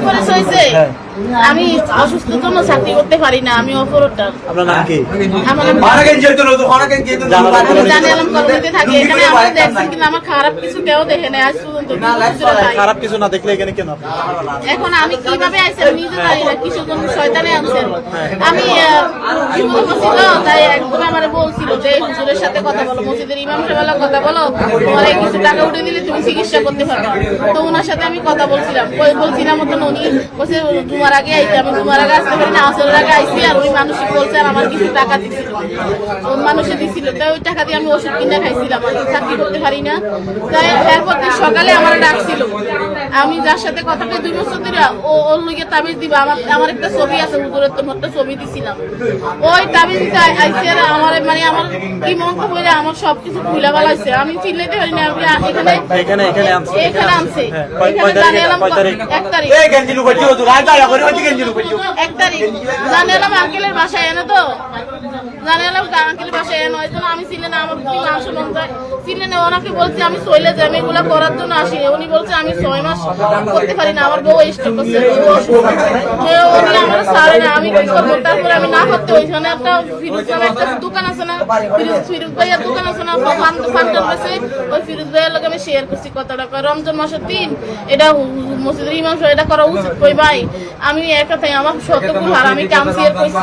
পরিচয় হয়েছে আমি অসুস্থ জন্য চাকরি করতে পারি না, আমি অপরাধ। আপনার নাম কি? আমার নাম জানি আলম কলোনিতে থাকি। এখানে আমার দেখছি কিন্তু আমার খারাপ কিছু কেউ দেখে নাই আজ পর্যন্ত। খারাপ কিছু না দেখলে এখানে কেন? এখন আমি কিভাবে আইছি আমি নিজে জানি না, কিছু কোন শয়তানে আনছে। আমি বিপদ ছিল তাই একদম আমারে বলছিল যে হুজুরের সাথে কথা বলো, মসজিদের ইমাম সাহেবের কথা বলো, তোমার কিছু টাকা উঠে দিলে তুমি চিকিৎসা করতে পারবে। তো ওনার সাথে আমি কথা বলছিলাম, বলছিলাম মতন উনি বলছে তোমার আগে আইছি, আমি তোমার আগে আসতে পারি না, আসলের আগে আইসি। আর ওই মানুষই বলছে আর আমার কিছু টাকা দিছিল, ওই মানুষে দিছিল, তাই ওই টাকা দিয়ে আমি ওষুধ কিনে খাইছিলাম, আমি চাকরি করতে পারি না। তাই এরপর সকালে আমার ডাকছিল, আমি যার সাথে কথা বলে 2 বছর ধরে ওর লইগে তাবিজ দিবা, আমার একটা ছবি আছে হুজুরের, তোমার একটা ছবি দিছিলাম, ওই তাবিজ দিতে আইসি। আর আমার মানে আমার কি মন্ত্র বলে আমার সবকিছু খুলে বেলাইছে, আমি চিল্লাইতে পারি না। আমি এখানে আনছে, এখানে জানি এলাম 1 তারিখ, 1 তারিখ জানি এলাম আঙ্কেলের বাসায় এনে, তো জানি এলাম আঙ্কেলের বাসায় এনে, ওই জন্য আমি ছিলে না, আমার কি মাংস মন যায় ছিলে না। ওনাকে বলছি আমি চলে যাই, আমি এগুলা করার জন্য আসি। উনি বলছে আমি 6 মাস করতে পারি না, আমার বউ স্ট্রোক করছে, উনি আমার সারে না, আমি কি করবো? তারপরে আমি না করতে ওইখানে একটা ফিরোজ নামে একটা দোকান আছে না, ফিরোজ ভাইয়ার দোকান আছে না, ফান্ডার আছে, ওই ফিরোজ ভাইয়ার লোক আমি শেয়ার করছি কত টাকা। রমজান মাসের 3 এটা মসজিদের ইমাম সাহেব এটা করা উচিত কই ভাই? আমি একা তাই আমার সত্যকুল আর আমি কাম শেয়ার করছি।